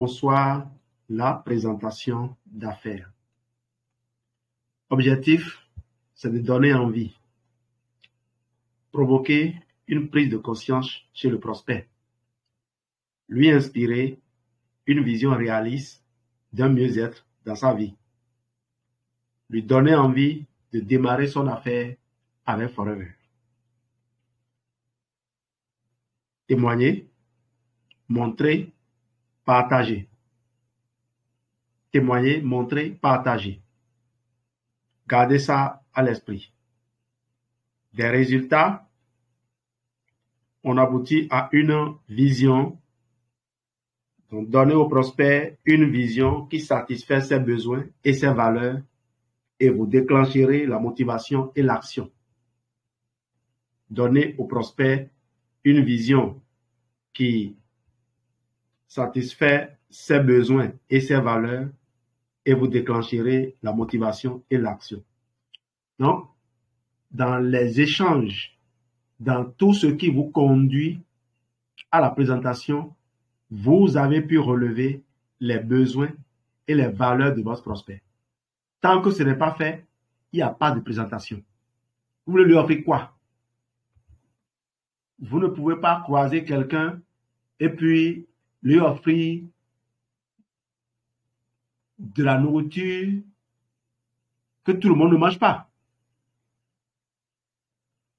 Bonsoir, la présentation d'affaires. Objectif, c'est de donner envie, provoquer une prise de conscience chez le prospect, lui inspirer une vision réaliste d'un mieux-être dans sa vie, lui donner envie de démarrer son affaire avec Forever. Témoigner, montrer, partager. Témoigner, montrer, partager. Gardez ça à l'esprit. Des résultats, on aboutit à une vision. Donc, donnez au prospect une vision qui satisfait ses besoins et ses valeurs et vous déclencherez la motivation et l'action. Donnez au prospect une vision qui satisfait ses besoins et ses valeurs et vous déclencherez la motivation et l'action. Donc, dans les échanges, dans tout ce qui vous conduit à la présentation, vous avez pu relever les besoins et les valeurs de votre prospect. Tant que ce n'est pas fait, il n'y a pas de présentation. Vous voulez lui offrir quoi? Vous ne pouvez pas croiser quelqu'un et puis lui offrir de la nourriture que tout le monde ne mange pas.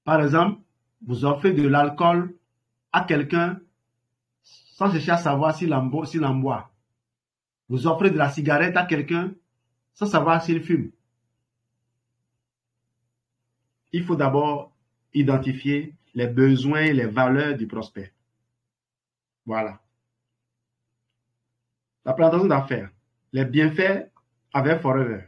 Par exemple, vous offrez de l'alcool à quelqu'un sans chercher à savoir s'il en boit. Vous offrez de la cigarette à quelqu'un sans savoir s'il fume. Il faut d'abord identifier les besoins et les valeurs du prospect. Voilà. La présentation d'affaires. Les bienfaits avec Forever.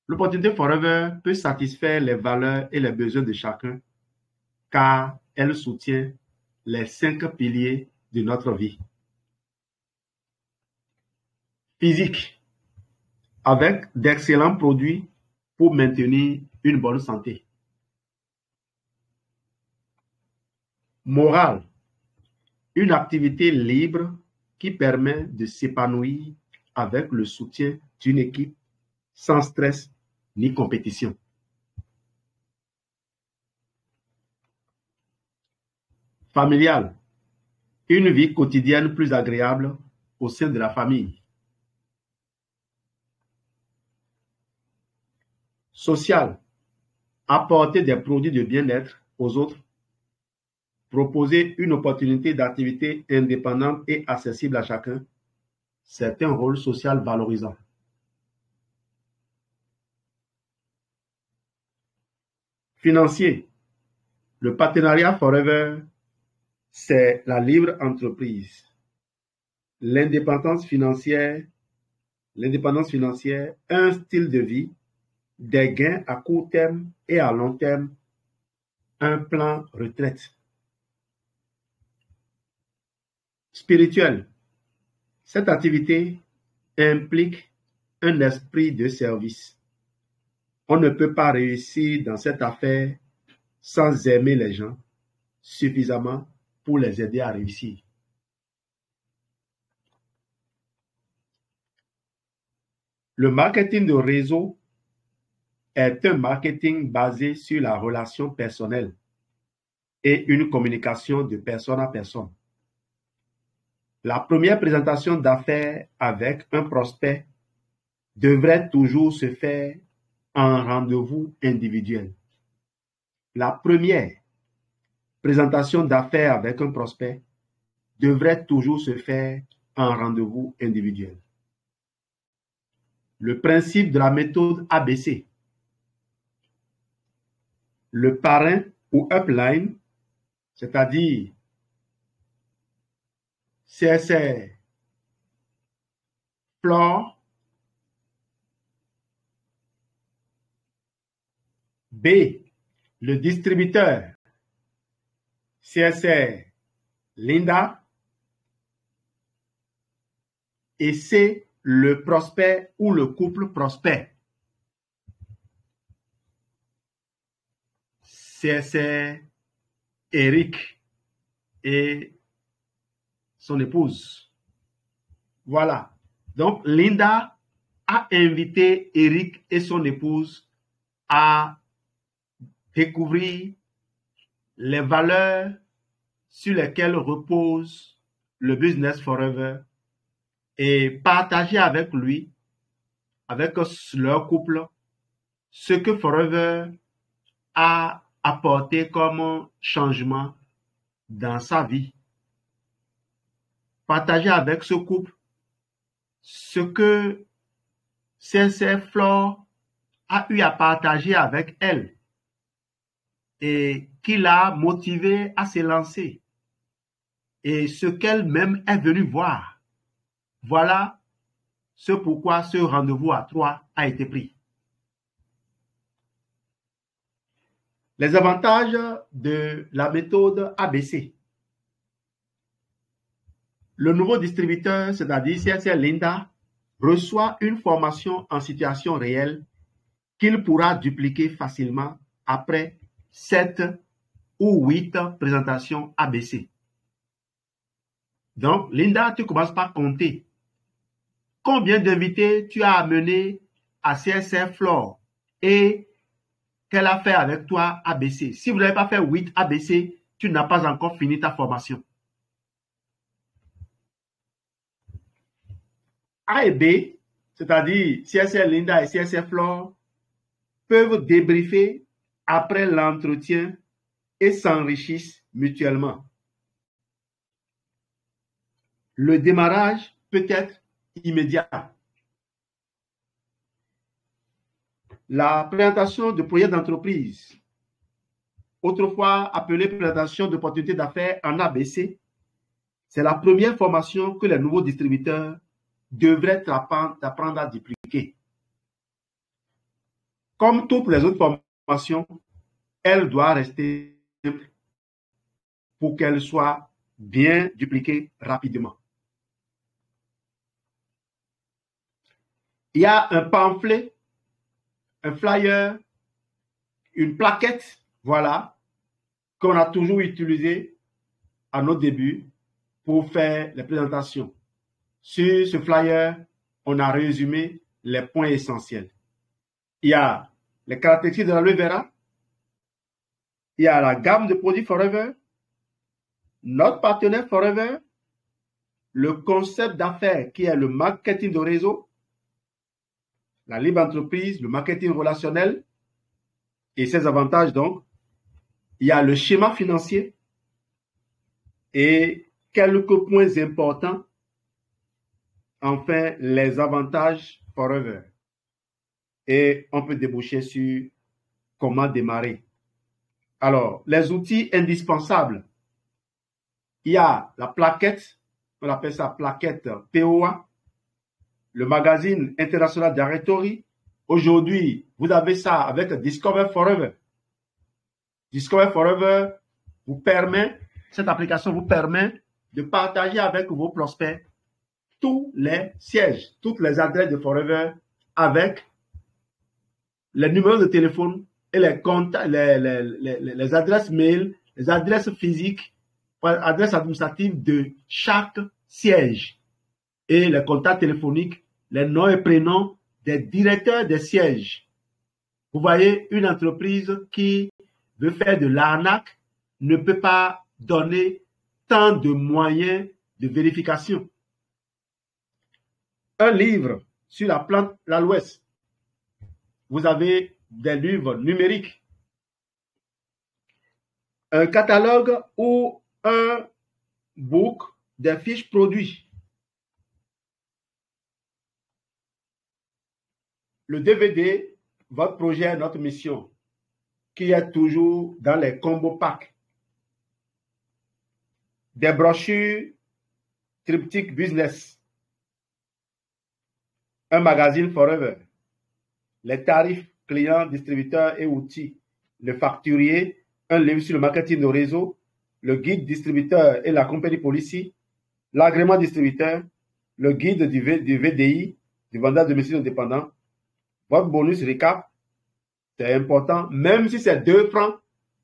L'opportunité Forever peut satisfaire les valeurs et les besoins de chacun car elle soutient les 5 piliers de notre vie. Physique. Avec d'excellents produits pour maintenir une bonne santé. Morale. Une activité libre qui permet de s'épanouir avec le soutien d'une équipe sans stress ni compétition. Familiale. Une vie quotidienne plus agréable au sein de la famille. Sociale. Apporter des produits de bien-être aux autres. Proposer une opportunité d'activité indépendante et accessible à chacun, c'est un rôle social valorisant. Financier. Le partenariat Forever, c'est la libre entreprise. L'indépendance financière, un style de vie, des gains à court terme et à long terme, un plan retraite. Spirituel. Cette activité implique un esprit de service. On ne peut pas réussir dans cette affaire sans aimer les gens suffisamment pour les aider à réussir. Le marketing de réseau est un marketing basé sur la relation personnelle et une communication de personne à personne. La première présentation d'affaires avec un prospect devrait toujours se faire en rendez-vous individuel. La première présentation d'affaires avec un prospect devrait toujours se faire en rendez-vous individuel. Le principe de la méthode ABC. Le parrain ou upline, c'est-à-dire CSR, Flore, B, le distributeur, CSR, Linda, et C, le prospect ou le couple prospect, CSR, Eric et son épouse. Voilà. Donc, Linda a invité Eric et son épouse à découvrir les valeurs sur lesquelles repose le Business Forever et partager avec lui, avec leur couple, ce que Forever a apporté comme changement dans sa vie. Partager avec ce couple ce que CSR Flore a eu à partager avec elle et qui l'a motivé à se lancer et ce qu'elle-même est venue voir. Voilà ce pourquoi ce rendez-vous à 3 a été pris. Les avantages de la méthode ABC. Le nouveau distributeur, c'est-à-dire CSR Linda, reçoit une formation en situation réelle qu'il pourra dupliquer facilement après 7 ou 8 présentations ABC. Donc, Linda, tu commences par compter. Combien d'invités tu as amenés à CSR Flore et qu'elle a fait avec toi ABC. Si vous n'avez pas fait 8 ABC, tu n'as pas encore fini ta formation. A et B, c'est-à-dire CSR Linda et CSR Flore, peuvent débriefer après l'entretien et s'enrichissent mutuellement. Le démarrage peut être immédiat. La présentation de projets d'entreprise, autrefois appelée présentation d'opportunités d'affaires en ABC, c'est la première formation que les nouveaux distributeurs devraient apprendre à dupliquer. Comme toutes les autres formations, elle doit rester simple pour qu'elle soit bien dupliquée rapidement. Il y a un pamphlet, un flyer, une plaquette, voilà, qu'on a toujours utilisé à nos débuts pour faire les présentations. Sur ce flyer, on a résumé les points essentiels. Il y a les caractéristiques de l'aloe vera, il y a la gamme de produits Forever, notre partenaire Forever, le concept d'affaires qui est le marketing de réseau, la libre entreprise, le marketing relationnel et ses avantages donc. Il y a le schéma financier et quelques points importants. Enfin, les avantages Forever. Et on peut déboucher sur comment démarrer. Alors, les outils indispensables. Il y a la plaquette, on appelle ça plaquette POA, le magazine International Directory. Aujourd'hui, vous avez ça avec Discover Forever. Discover Forever vous permet, cette application vous permet de partager avec vos prospects tous les sièges, toutes les adresses de Forever avec les numéros de téléphone et les contacts, les adresses mail, les adresses physiques, adresses administratives de chaque siège et les contacts téléphoniques, les noms et prénoms des directeurs des sièges. Vous voyez, une entreprise qui veut faire de l'arnaque ne peut pas donner tant de moyens de vérification. Un livre sur la plante l'aloès. Vous avez des livres numériques. Un catalogue ou un book des fiches produits. Le DVD, votre projet, notre mission, qui est toujours dans les combo packs. Des brochures triptyque business. Un magazine Forever. Les tarifs clients, distributeurs et outils. Le facturier, un livre sur le marketing de réseau, le guide distributeur et la compagnie policy, l'agrément distributeur, le guide du VDI, du vendeur de domicile indépendant, votre bonus récap, c'est important, même si c'est 2 francs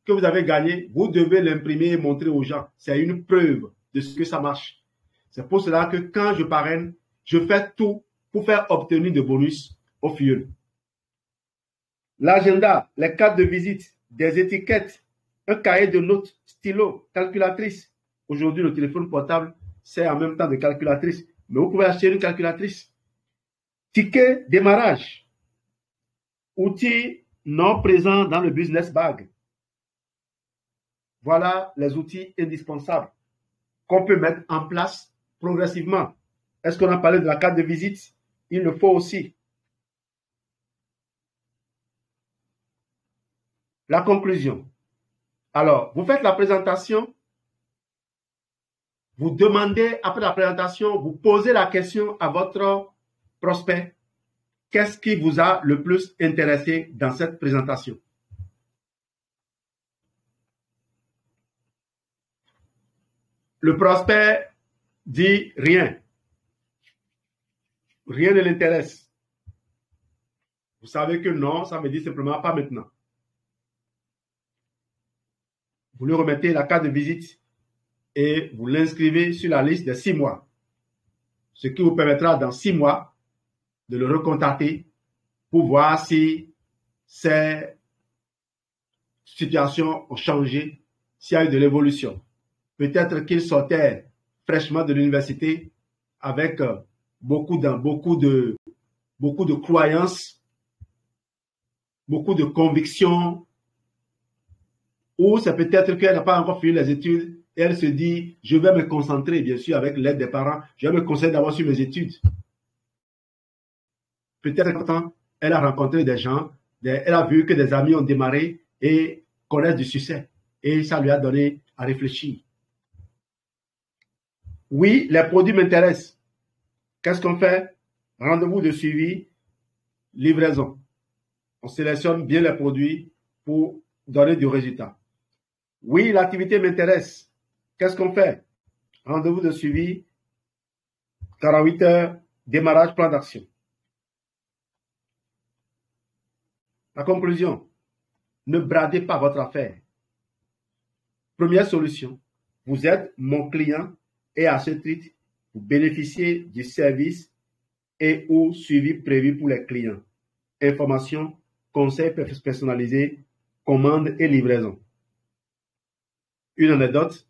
que vous avez gagné, vous devez l'imprimer et montrer aux gens. C'est une preuve de ce que ça marche. C'est pour cela que quand je parraine, Je fais tout pour faire obtenir de bonus au filleul. L'agenda, les cartes de visite, des étiquettes, un cahier de notes, stylo, calculatrice. Aujourd'hui, le téléphone portable sert en même temps de calculatrice, mais vous pouvez acheter une calculatrice. Ticket démarrage, outils non présents dans le business bag. Voilà les outils indispensables qu'on peut mettre en place progressivement. Est-ce qu'on a parlé de la carte de visite? Il le faut aussi. La conclusion. Alors, vous faites la présentation, vous demandez, après la présentation, vous posez la question à votre prospect. Qu'est-ce qui vous a le plus intéressé dans cette présentation? Le prospect dit rien. Rien ne l'intéresse. Vous savez que non, ça me dit simplement pas maintenant. Vous lui remettez la carte de visite et vous l'inscrivez sur la liste des 6 mois. Ce qui vous permettra dans 6 mois de le recontacter pour voir si ces situations ont changé, s'il y a eu de l'évolution. Peut-être qu'il sortait fraîchement de l'université avec beaucoup de croyances, beaucoup de convictions, ou c'est peut-être qu'elle n'a pas encore fini les études et elle se dit, je vais me concentrer, bien sûr, avec l'aide des parents, je vais me concentrer d'abord sur mes études. Peut-être qu'elle a rencontré des gens, elle a vu que des amis ont démarré et connaissent du succès. Et ça lui a donné à réfléchir. Oui, les produits m'intéressent. Qu'est-ce qu'on fait? Rendez-vous de suivi, livraison. On sélectionne bien les produits pour donner du résultat. Oui, l'activité m'intéresse. Qu'est-ce qu'on fait? Rendez-vous de suivi, 48 heures, démarrage, plan d'action. La conclusion, ne bradez pas votre affaire. Première solution, vous êtes mon client et à ce titre, vous bénéficiez du service et ou suivi prévu pour les clients. Information, conseils personnalisés, commande et livraison. Une anecdote,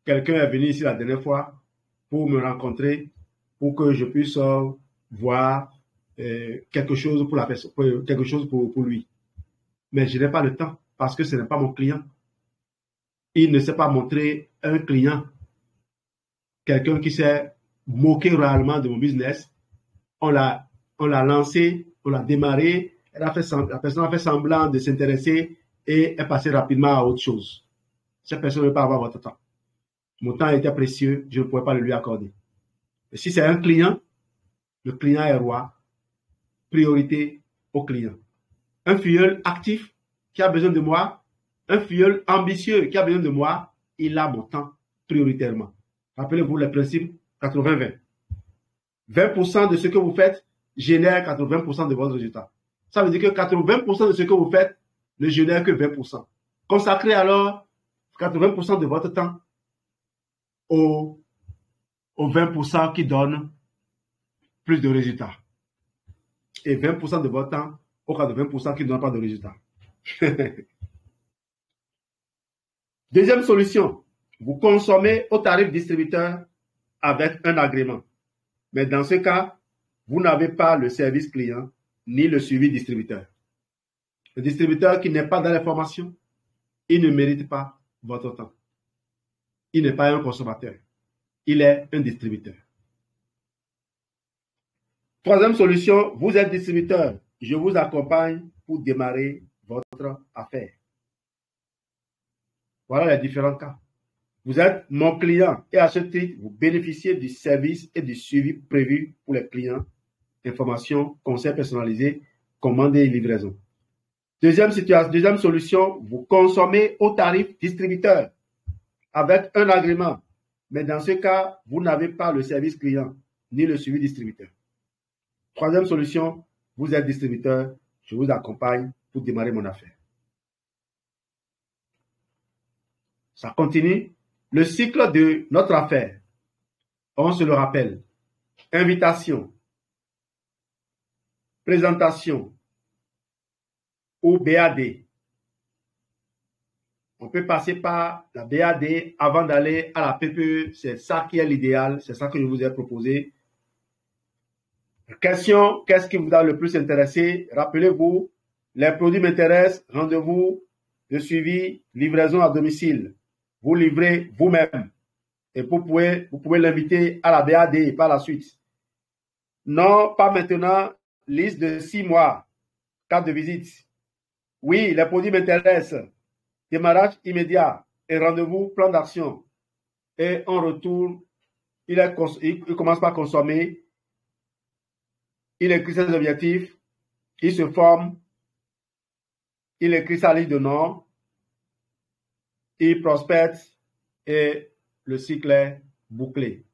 quelqu'un est venu ici la dernière fois pour me rencontrer, pour que je puisse voir quelque chose pour la personne, quelque chose pour lui. Mais je n'ai pas le temps parce que ce n'est pas mon client. Il ne s'est pas montré un client, quelqu'un qui s'est moqué réellement de mon business. On l'a lancé, on l'a démarré, la personne a fait semblant de s'intéresser et est passée rapidement à autre chose. Cette personne ne veut pas avoir votre temps. Mon temps était précieux, je ne pouvais pas le lui accorder. Et si c'est un client, le client est roi. Priorité au client. Un filleul actif qui a besoin de moi, un filleul ambitieux qui a besoin de moi, il a mon temps prioritairement. Rappelez-vous le principe 80-20. 20% de ce que vous faites génère 80% de votre résultat. Ça veut dire que 80% de ce que vous faites ne génère que 20%. Consacrez alors 80% de votre temps aux 20% qui donnent plus de résultats. Et 20% de votre temps aux 80% qui ne donnent pas de résultats. Deuxième solution, vous consommez au tarif distributeur avec un agrément. Mais dans ce cas, vous n'avez pas le service client ni le suivi distributeur. Le distributeur qui n'est pas dans l'information, il ne mérite pas votre temps. Il n'est pas un consommateur. Il est un distributeur. Troisième solution, vous êtes distributeur. Je vous accompagne pour démarrer votre affaire. Voilà les différents cas. Vous êtes mon client et à ce titre, vous bénéficiez du service et du suivi prévu pour les clients. Information, conseils personnalisés, commandes et livraison. Deuxième solution, vous consommez au tarif distributeur avec un agrément. Mais dans ce cas, vous n'avez pas le service client ni le suivi distributeur. Troisième solution, vous êtes distributeur, je vous accompagne pour démarrer mon affaire. Ça continue. Le cycle de notre affaire, on se le rappelle. invitation, présentation ou BAD. On peut passer par la BAD avant d'aller à la PPE. C'est ça qui est l'idéal. C'est ça que je vous ai proposé. Question, qu'est-ce qui vous a le plus intéressé? Rappelez-vous, les produits m'intéressent. Rendez-vous de suivi, livraison à domicile. Vous livrez vous-même. Et vous pouvez l'inviter à la BAD par la suite. Non, pas maintenant. Liste de 6 mois. Carte de visite. Oui, les produits m'intéressent. Démarrage immédiat et rendez-vous, plan d'action. Et en retour, il commence par consommer. Il écrit ses objectifs. Il se forme. Il écrit sa liste de noms. Il prospecte et le cycle est bouclé.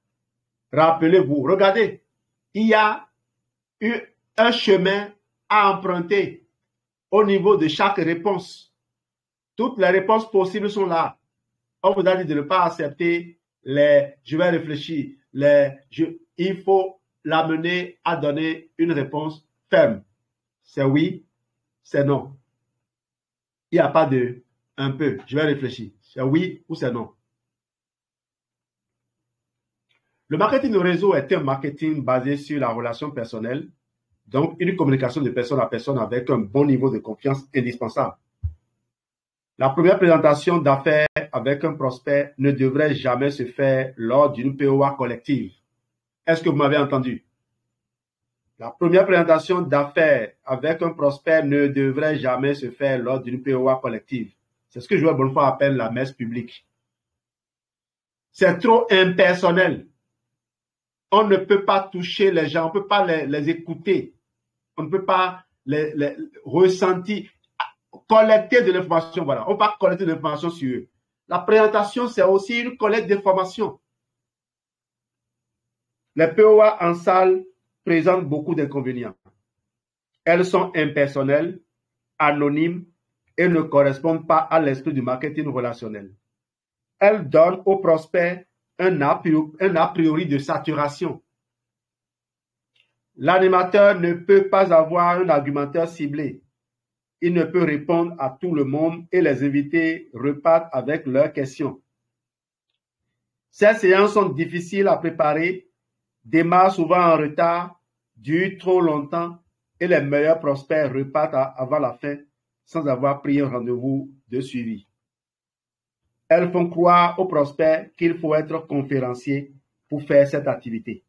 Rappelez-vous, regardez, il y a eu un chemin à emprunter au niveau de chaque réponse. Toutes les réponses possibles sont là. On vous a dit de ne pas accepter les « je vais réfléchir », il faut l'amener à donner une réponse ferme. C'est oui, c'est non. Il n'y a pas de « un peu », je vais réfléchir. C'est oui ou c'est non. Le marketing de réseau est un marketing basé sur la relation personnelle, donc une communication de personne à personne avec un bon niveau de confiance indispensable. La première présentation d'affaires avec un prospect ne devrait jamais se faire lors d'une POA collective. Est-ce que vous m'avez entendu? La première présentation d'affaires avec un prospect ne devrait jamais se faire lors d'une POA collective. C'est ce que Joël Bonnefoy appelle la messe publique. C'est trop impersonnel. On ne peut pas toucher les gens, on ne peut pas les écouter. On ne peut pas les ressentir. Collecter de l'information, voilà. On va collecter de l'information sur eux. La présentation, c'est aussi une collecte d'informations. Les POA en salle présentent beaucoup d'inconvénients. Elles sont impersonnelles, anonymes et ne correspondent pas à l'esprit du marketing relationnel. Elles donnent aux prospects un a priori de saturation. L'animateur ne peut pas avoir un argumentaire ciblé. Il ne peut répondre à tout le monde et les invités repartent avec leurs questions. Ces séances sont difficiles à préparer, démarrent souvent en retard, durent trop longtemps et les meilleurs prospects repartent avant la fin sans avoir pris un rendez-vous de suivi. Elles font croire aux prospects qu'il faut être conférencier pour faire cette activité.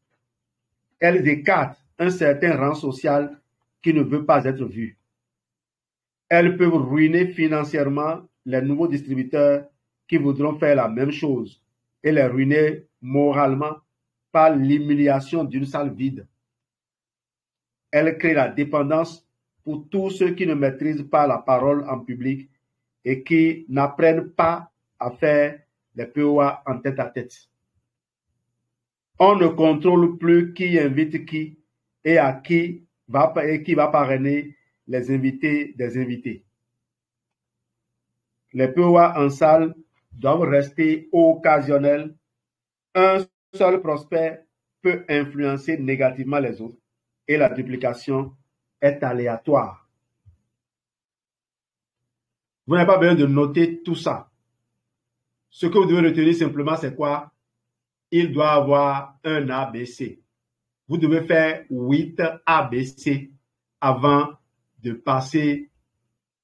Elles écartent un certain rang social qui ne veut pas être vu. Elles peuvent ruiner financièrement les nouveaux distributeurs qui voudront faire la même chose et les ruiner moralement par l'humiliation d'une salle vide. Elles créent la dépendance pour tous ceux qui ne maîtrisent pas la parole en public et qui n'apprennent pas à faire les POA en tête à tête. On ne contrôle plus qui invite qui et qui va parrainer les invités des invités. Les POA en salle doivent rester occasionnels. Un seul prospect peut influencer négativement les autres et la duplication est aléatoire. Vous n'avez pas besoin de noter tout ça. Ce que vous devez retenir simplement, c'est quoi? Il doit avoir un ABC. Vous devez faire 8 ABC avant de passer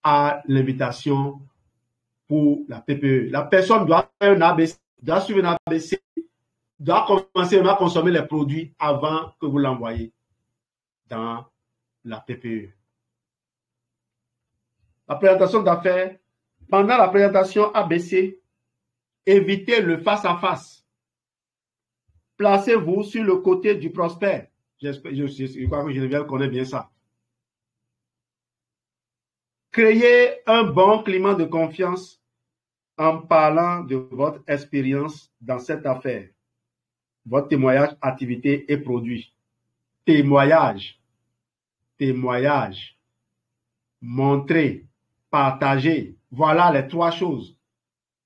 à l'invitation pour la PPE. La personne doit faire un ABC, doit suivre un ABC, doit commencer à consommer les produits avant que vous l'envoyez dans la PPE. La présentation d'affaires. Pendant la présentation ABC, évitez le face-à-face. Placez-vous sur le côté du prospect. Je crois que Geneviève connaît bien ça. Créez un bon climat de confiance en parlant de votre expérience dans cette affaire. Votre témoignage, activité et produit. Témoignage. Montrer. Partager. Voilà les 3 choses.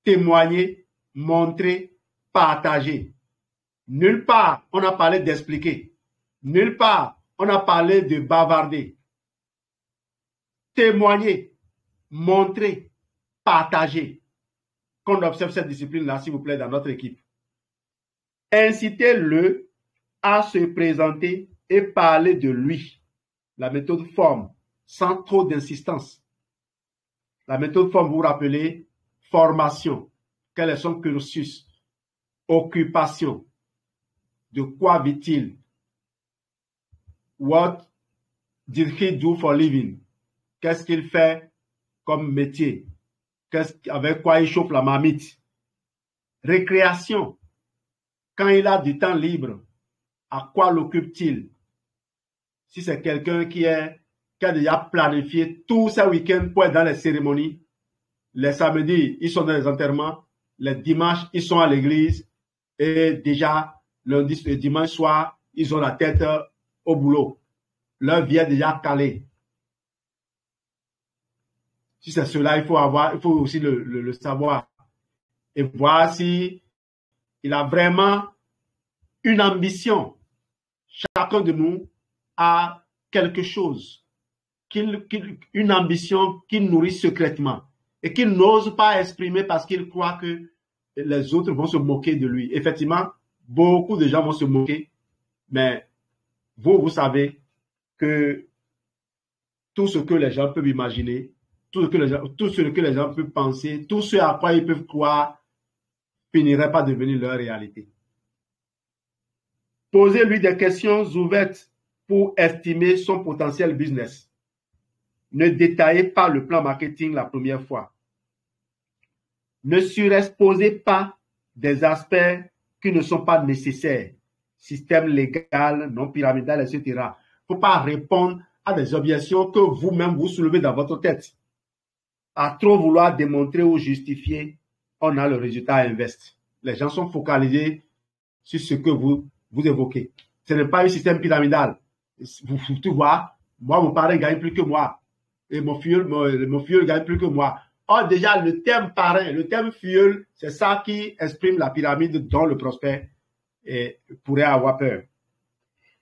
Témoigner, montrer, partager. Nulle part, on a parlé d'expliquer. Nulle part, on a parlé de bavarder. Témoigner, montrer, partager. Qu'on observe cette discipline-là, s'il vous plaît, dans notre équipe. Incitez-le à se présenter et parler de lui. La méthode forme, sans trop d'insistance. La méthode forme, vous vous rappelez, formation. Quel est son cursus? Occupation. De quoi vit-il? What did he do for living? Qu'est-ce qu'il fait comme métier? Avec quoi il chauffe la marmite? Récréation. Quand il a du temps libre, à quoi l'occupe-t-il? Si c'est quelqu'un qui a déjà planifié tous ses week-ends pour être dans les cérémonies, les samedis, ils sont dans les enterrements, les dimanches, ils sont à l'église, et déjà, lundi et dimanche soir, ils ont la tête au boulot. Leur vie est déjà calée. Si c'est cela, il faut aussi le savoir et voir si il a vraiment une ambition. Chacun de nous a quelque chose, une ambition qu'il nourrit secrètement et qu'il n'ose pas exprimer parce qu'il croit que les autres vont se moquer de lui. Effectivement, beaucoup de gens vont se moquer, mais vous savez que tout ce que les gens peuvent imaginer, tout ce que les gens peuvent penser, tout ce à quoi ils peuvent croire, finirait par devenir leur réalité. Posez-lui des questions ouvertes pour estimer son potentiel business. Ne détaillez pas le plan marketing la première fois. Ne surexposez pas des aspects qui ne sont pas nécessaires. Système légal, non pyramidal, etc. Il ne faut pas répondre à des objections que vous-même vous soulevez dans votre tête. À trop vouloir démontrer ou justifier, on a le résultat inverse. Les gens sont focalisés sur ce que vous évoquez. Ce n'est pas un système pyramidal. Tu vois, moi, mon parrain gagne plus que moi. Et mon filleul gagne plus que moi. Or, déjà, le terme parrain, le terme filleul, c'est ça qui exprime la pyramide dont le prospect pourrait avoir peur.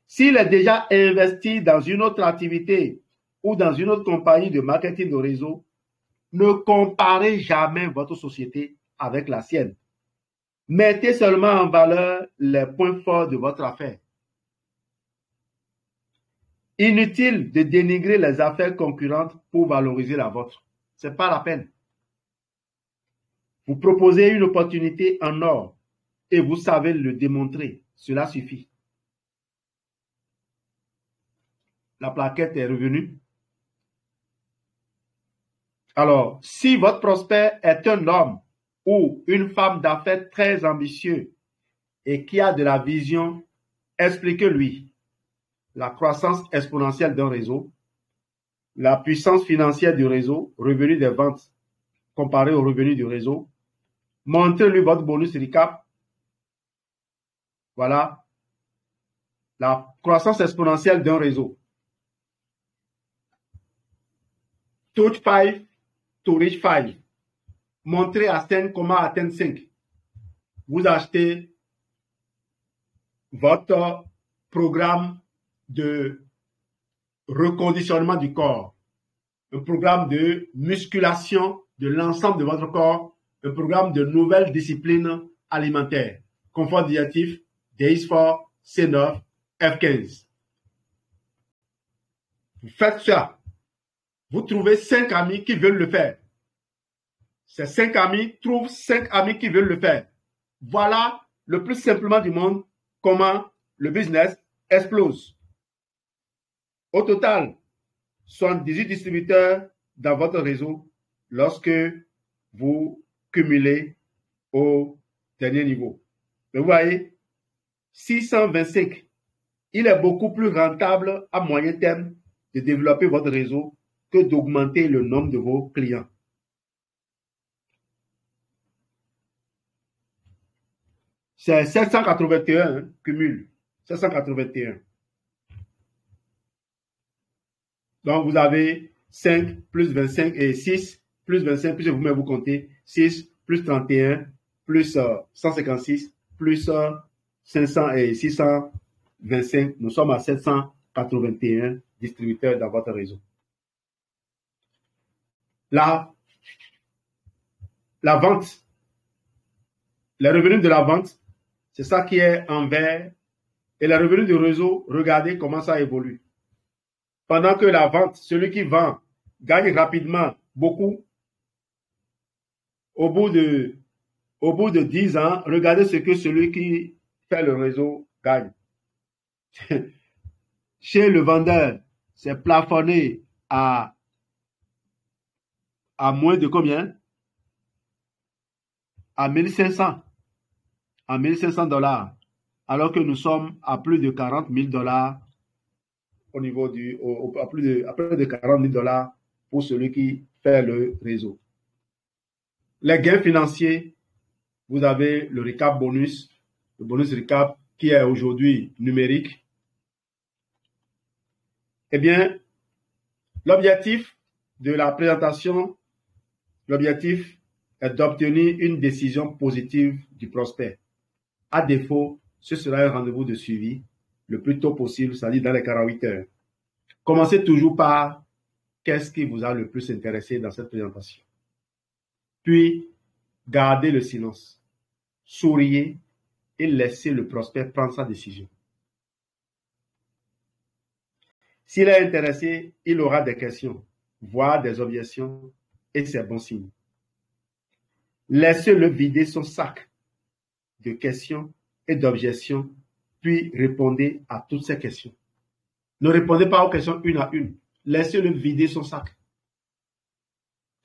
S'il est déjà investi dans une autre activité ou dans une autre compagnie de marketing de réseau, ne comparez jamais votre société avec la sienne. Mettez seulement en valeur les points forts de votre affaire. Inutile de dénigrer les affaires concurrentes pour valoriser la vôtre. Ce n'est pas la peine. Vous proposez une opportunité en or et vous savez le démontrer. Cela suffit. La plaquette est revenue. Alors, si votre prospect est un homme ou une femme d'affaires très ambitieux et qui a de la vision, expliquez-lui la croissance exponentielle d'un réseau, la puissance financière du réseau, revenu des ventes comparé au revenu du réseau. Montrez-lui votre bonus recap. Voilà. La croissance exponentielle d'un réseau. Touch 5 to reach 5. Montrez à 5 comment atteindre 5. Vous achetez votre programme de reconditionnement du corps, un programme de musculation de l'ensemble de votre corps, un programme de nouvelles disciplines alimentaires, confort digestif, DX4, C9, F15. Vous faites ça. Vous trouvez 5 amis qui veulent le faire. Ces 5 amis trouvent 5 amis qui veulent le faire. Voilà le plus simplement du monde comment le business explose. Au total, 78 distributeurs dans votre réseau lorsque vous cumulez au dernier niveau. Mais vous voyez, 625, il est beaucoup plus rentable à moyen terme de développer votre réseau que d'augmenter le nombre de vos clients. C'est 781, hein, cumul. 781. Donc, vous avez 5 plus 25 et 6 plus 25, plus vous-même vous comptez, 6 plus 31 plus 156 plus 500 et 600 25, nous sommes à 781 distributeurs dans votre réseau. La vente, les revenus de la vente, c'est ça qui est en vert. Et les revenus du réseau, regardez comment ça évolue. Pendant que la vente, celui qui vend, gagne rapidement beaucoup, au bout de 10 ans, regardez ce que celui qui fait le réseau gagne. Chez le vendeur, c'est plafonné à moins de combien? À 1500. À 1500 $, alors que nous sommes à plus de 40 000 $ au niveau à plus de 40 000 $ pour celui qui fait le réseau. Les gains financiers, vous avez le recap bonus, le bonus recap qui est aujourd'hui numérique. Eh bien, l'objectif de la présentation, l'objectif est d'obtenir une décision positive du prospect. À défaut, ce sera un rendez-vous de suivi le plus tôt possible, c'est-à-dire dans les 48 heures. Commencez toujours par qu'est-ce qui vous a le plus intéressé dans cette présentation. Puis, gardez le silence, souriez et laissez le prospect prendre sa décision. S'il est intéressé, il aura des questions, voire des objections, et c'est bon signe. Laissez-le vider son sac de questions et d'objections, puis répondez à toutes ces questions. Ne répondez pas aux questions une à une. Laissez-le vider son sac.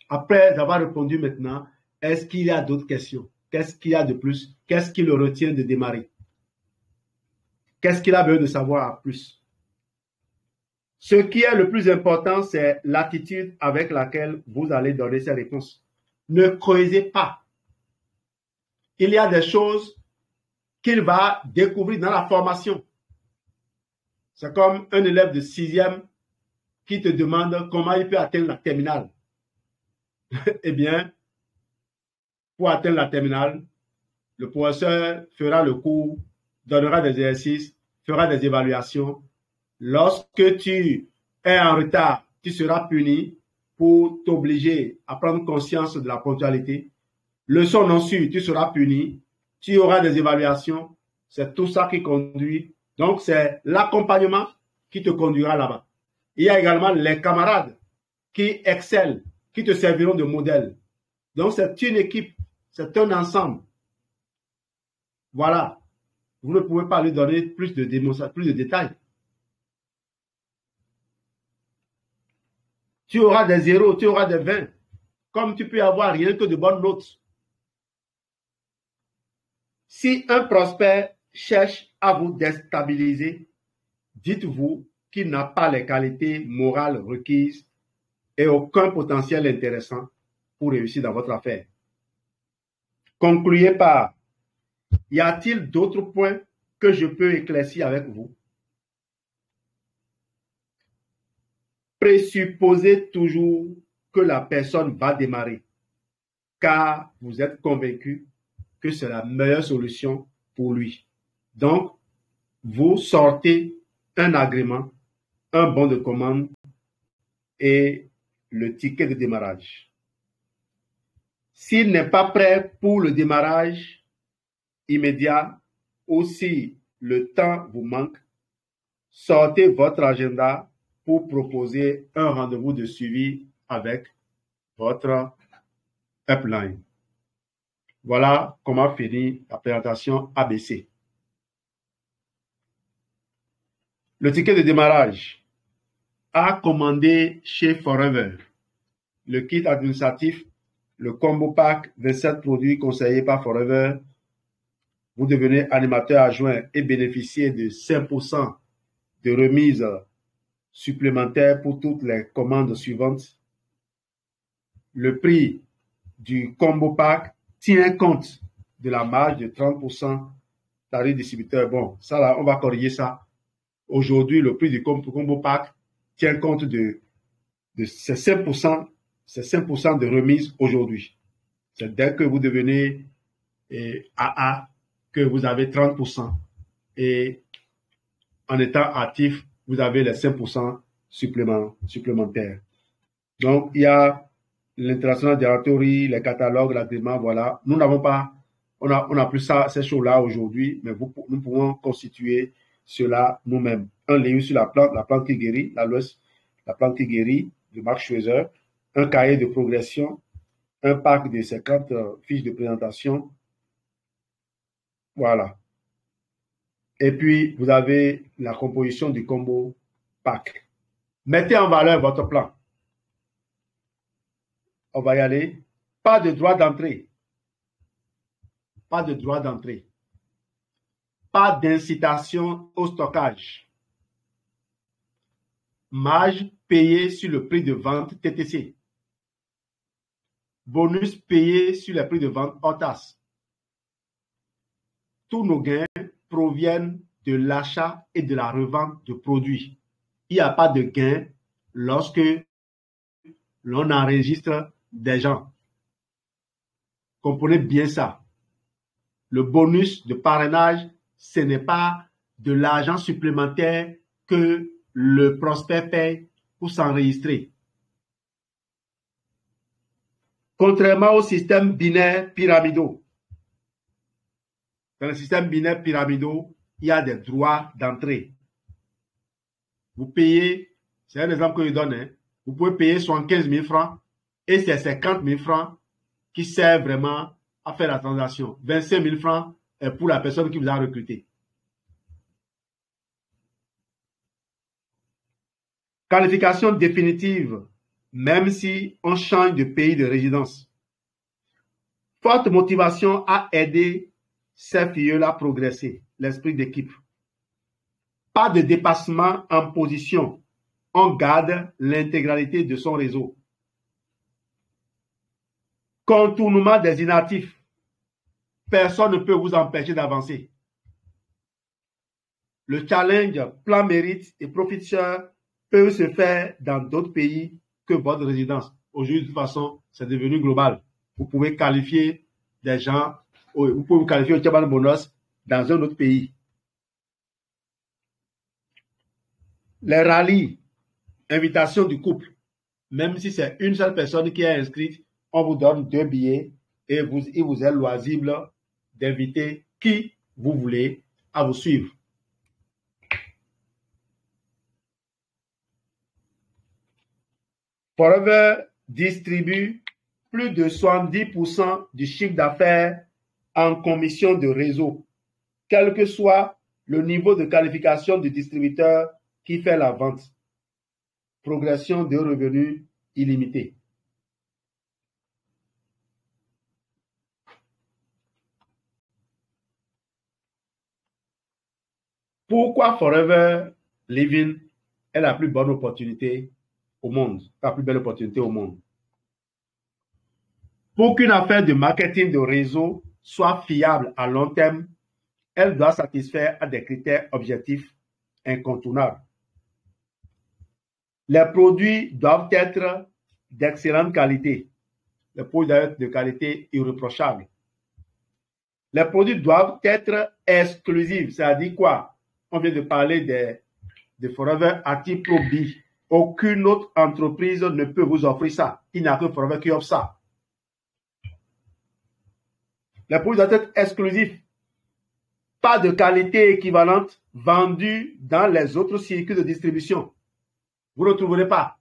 Après avoir répondu maintenant, est-ce qu'il y a d'autres questions? Qu'est-ce qu'il y a de plus? Qu'est-ce qui le retient de démarrer? Qu'est-ce qu'il a besoin de savoir plus? Ce qui est le plus important, c'est l'attitude avec laquelle vous allez donner ces réponses. Ne creusez pas. Il y a des choses qu'il va découvrir dans la formation. C'est comme un élève de 6e qui te demande comment il peut atteindre la terminale. Eh bien, pour atteindre la terminale, le professeur fera le cours, donnera des exercices, fera des évaluations. Lorsque tu es en retard, tu seras puni pour t'obliger à prendre conscience de la ponctualité. Leçon non sûre, tu seras puni. Tu auras des évaluations. C'est tout ça qui conduit. Donc, c'est l'accompagnement qui te conduira là-bas. Il y a également les camarades qui excellent, qui te serviront de modèle. Donc, c'est une équipe, c'est un ensemble. Voilà. Vous ne pouvez pas lui donner plus de démonstration, plus de détails. Tu auras des 0, tu auras des 20. Comme tu peux avoir rien que de bonnes notes. Si un prospect cherche à vous déstabiliser, dites-vous qu'il n'a pas les qualités morales requises et aucun potentiel intéressant pour réussir dans votre affaire. Concluez par: y a-t-il d'autres points que je peux éclaircir avec vous? Présupposez toujours que la personne va démarrer, car vous êtes convaincu que c'est la meilleure solution pour lui. Donc, vous sortez un agrément, un bon de commande et le ticket de démarrage. S'il n'est pas prêt pour le démarrage immédiat ou si le temps vous manque, sortez votre agenda pour proposer un rendez-vous de suivi avec votre upline. Voilà comment finit la présentation ABC. Le ticket de démarrage à commander chez Forever. Le kit administratif, le combo pack 27 produits conseillés par Forever. Vous devenez animateur adjoint et bénéficiez de 5% de remise supplémentaire pour toutes les commandes suivantes. Le prix du combo pack tient compte de la marge de 30% tarif distributeur. Bon, ça là, on va corriger ça. Aujourd'hui, le prix du combo pack tient compte de ces 5%, de remise aujourd'hui. C'est dès que vous devenez AA que vous avez 30%. Et en étant actif, vous avez les 5% supplémentaires. Donc, il y a l'International Directory, les catalogues, l'agrément, voilà. Nous n'avons pas, on a plus ça, ces choses-là aujourd'hui, mais nous pouvons constituer cela nous-mêmes. Un livre sur la plante qui guérit, la plante qui guérit, de Mark Schweizer, un cahier de progression, un pack de 50 fiches de présentation. Voilà. Et puis, vous avez la composition du combo pack. Mettez en valeur votre plan. On va y aller. Pas de droit d'entrée. Pas de droit d'entrée. Pas d'incitation au stockage. Marge payée sur le prix de vente TTC. Bonus payé sur le prix de vente OTAS. Tous nos gains proviennent de l'achat et de la revente de produits. Il n'y a pas de gain lorsque l'on enregistre des gens. Comprenez bien ça. Le bonus de parrainage, ce n'est pas de l'argent supplémentaire que le prospect paye pour s'enregistrer. Contrairement au système binaire pyramidaux. Dans le système binaire pyramidaux, il y a des droits d'entrée. Vous payez, c'est un exemple que je donne, hein, vous pouvez payer 75 000 francs et c'est 50 000 francs qui servent vraiment à faire la transaction. 25 000 francs est pour la personne qui vous a recruté. Qualification définitive, même si on change de pays de résidence. Forte motivation à aider ces filles-là à progresser, l'esprit d'équipe. Pas de dépassement en position. On garde l'intégralité de son réseau. Contournement des inactifs. Personne ne peut vous empêcher d'avancer. Le challenge, plan mérite et profit share peuvent se faire dans d'autres pays que votre résidence. Aujourd'hui, de toute façon, c'est devenu global. Vous pouvez qualifier des gens, vous pouvez vous qualifier au Chaban Bonus dans un autre pays. Les rallyes, invitation du couple. Même si c'est une seule personne qui est inscrite, on vous donne 2 billets et il vous est loisible d'inviter qui vous voulez à vous suivre. Forever distribue plus de 70% du chiffre d'affaires en commission de réseau, quel que soit le niveau de qualification du distributeur qui fait la vente. Progression de revenus illimitée. Pourquoi Forever Living est la plus bonne opportunité au monde, la plus belle opportunité au monde? Pour qu'une affaire de marketing de réseau soit fiable à long terme, elle doit satisfaire à des critères objectifs incontournables. Les produits doivent être d'excellente qualité. Les produits doivent être de qualité irréprochable. Les produits doivent être exclusifs. C'est-à-dire quoi? On vient de parler de Forever Active Pro B. Aucune autre entreprise ne peut vous offrir ça. Il n'y a que Forever qui offre ça. Les produits doivent être exclusifs. Pas de qualité équivalente vendue dans les autres circuits de distribution. Vous ne trouverez pas.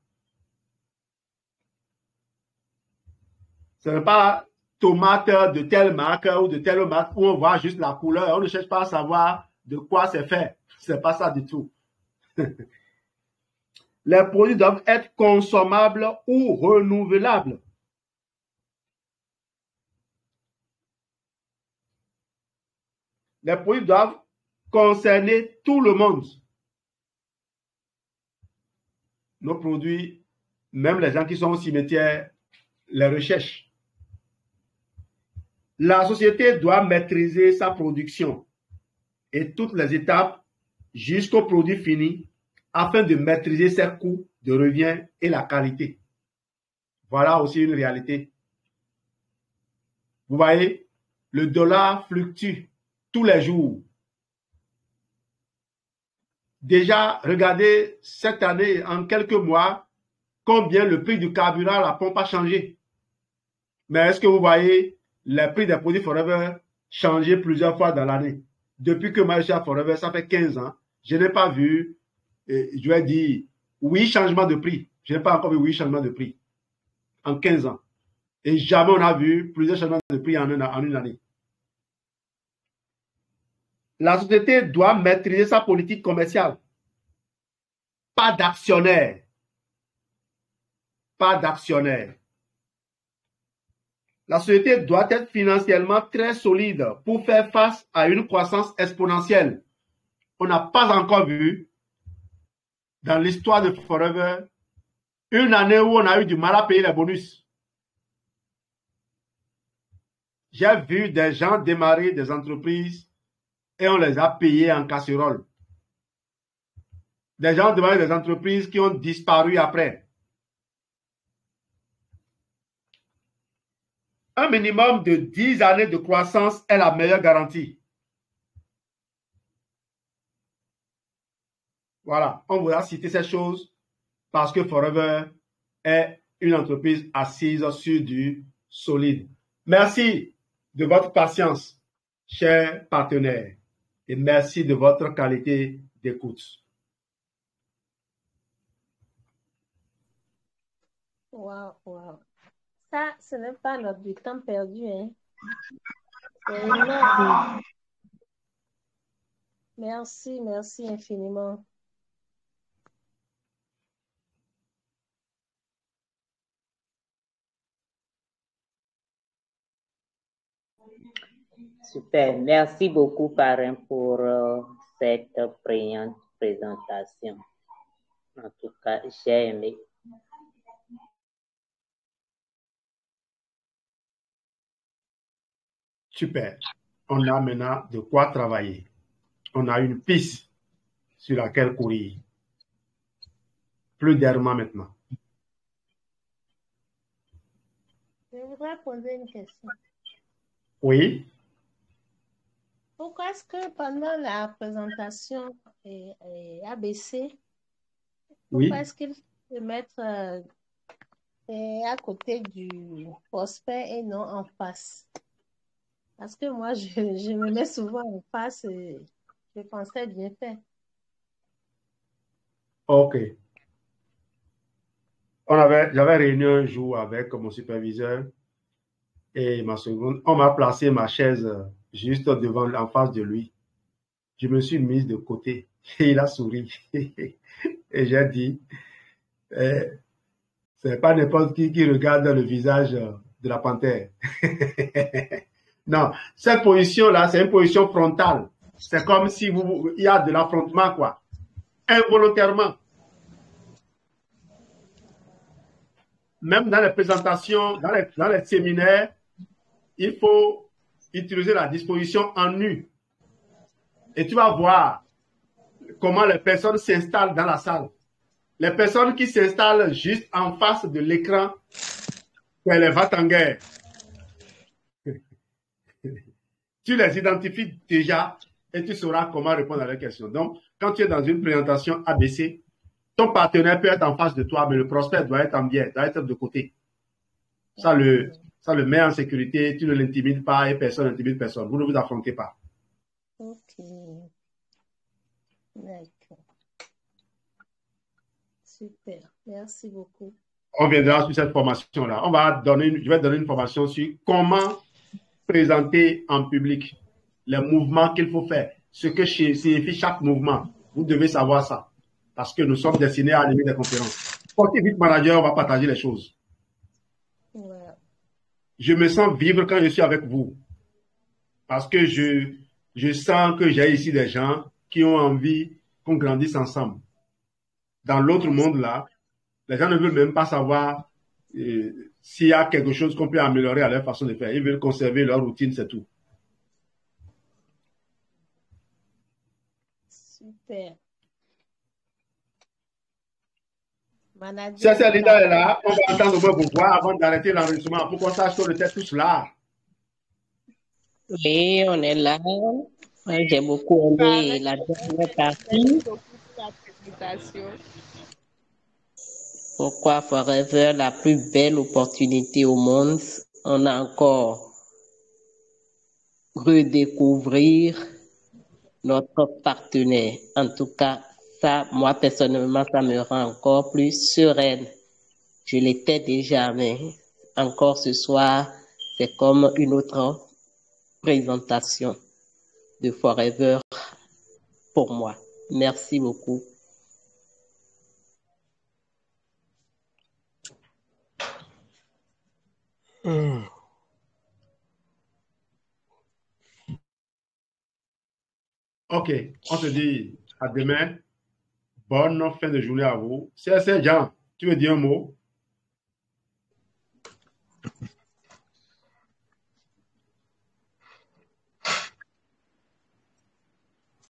Ce n'est pas tomate de telle marque ou de telle marque où on voit juste la couleur. On ne cherche pas à savoir de quoi c'est fait. Ce n'est pas ça du tout. Les produits doivent être consommables ou renouvelables. Les produits doivent concerner tout le monde. Nos produits, même les gens qui sont au cimetière, les recherchent. La société doit maîtriser sa production et toutes les étapes jusqu'au produit fini afin de maîtriser ses coûts de revient et la qualité. Voilà aussi une réalité. Vous voyez, le dollar fluctue tous les jours. Déjà, regardez cette année, en quelques mois, combien le prix du carburant à la pompe a changé. Mais est-ce que vous voyez les prix des produits Forever changer plusieurs fois dans l'année? Depuis que moi je suis à Forever, ça fait 15 ans, je n'ai pas vu, je vais dire, 8 changements de prix. Je n'ai pas encore vu 8 changements de prix en 15 ans. Et jamais on a vu plusieurs changements de prix en une année. La société doit maîtriser sa politique commerciale. Pas d'actionnaire. Pas d'actionnaire. La société doit être financièrement très solide pour faire face à une croissance exponentielle. On n'a pas encore vu, dans l'histoire de Forever, une année où on a eu du mal à payer les bonus. J'ai vu des gens démarrer des entreprises et on les a payés en casserole. Des gens ont démarré des entreprises qui ont disparu après. Un minimum de 10 années de croissance est la meilleure garantie. Voilà, on vous a cité ces choses parce que Forever est une entreprise assise sur du solide. Merci de votre patience, chers partenaires, et merci de votre qualité d'écoute. Wow. Ça, ce n'est pas notre du temps perdu, hein. C'est énorme. Merci infiniment. Super. Merci beaucoup, parrain, pour cette présentation. En tout cas, j'ai aimé. Super. On a maintenant de quoi travailler. On a une piste sur laquelle courir. Plus d'errements maintenant. Je voudrais poser une question. Oui. Pourquoi est-ce que pendant la présentation ABC, pourquoi est-ce qu'il faut mettre à côté du prospect et non en face? Parce que moi, je me mets souvent en face et je pensais bien faire. OK. J'avais réuni un jour avec mon superviseur et ma seconde. On m'a placé ma chaise juste devant, en face de lui. Je me suis mise de côté et il a souri. Et j'ai dit, c'est pas n'importe qui regarde le visage de la panthère. Non, cette position-là, c'est une position frontale. C'est comme si il y a de l'affrontement, quoi. Involontairement. Même dans les présentations, dans les séminaires, il faut utiliser la disposition en nu. Et tu vas voir comment les personnes s'installent dans la salle. Les personnes qui s'installent juste en face de l'écran, c'est les va-t-en-guerre. Tu les identifies déjà et tu sauras comment répondre à leurs questions. Donc, quand tu es dans une présentation ABC, ton partenaire peut être en face de toi, mais le prospect doit être en biais, doit être de côté. Ça le met en sécurité, tu ne l'intimides pas et personne n'intimide personne. Vous ne vous affrontez pas. Ok. D'accord. Super. Merci beaucoup. On viendra sur cette formation-là. Je vais donner une formation sur comment présenter en public les mouvements qu'il faut faire, ce que signifie chaque mouvement. Vous devez savoir ça parce que nous sommes destinés à animer des conférences. Côté vite manager, on va partager les choses. Ouais. Je me sens vivre quand je suis avec vous parce que je sens que j'ai ici des gens qui ont envie qu'on grandisse ensemble. Dans l'autre monde là, les gens ne veulent même pas savoir s'il y a quelque chose qu'on peut améliorer à leur façon de faire. Ils veulent conserver leur routine, c'est tout. Super. Si cette leader est là, on va attendre au moins vos voix avant d'arrêter l'enregistrement pour qu'on sache qu'on était tous là. Oui, on est là. J'ai beaucoup aimé la dernière partie. Félicitations. Pourquoi Forever, la plus belle opportunité au monde? On a encore redécouvrir notre partenaire. En tout cas, ça, moi personnellement, ça me rend encore plus sereine. Je l'étais déjà, mais encore ce soir, c'est comme une autre présentation de Forever pour moi. Merci beaucoup. Ok, on se dit à demain. Bonne fin de journée à vous. C'est Jean, tu veux dire un mot?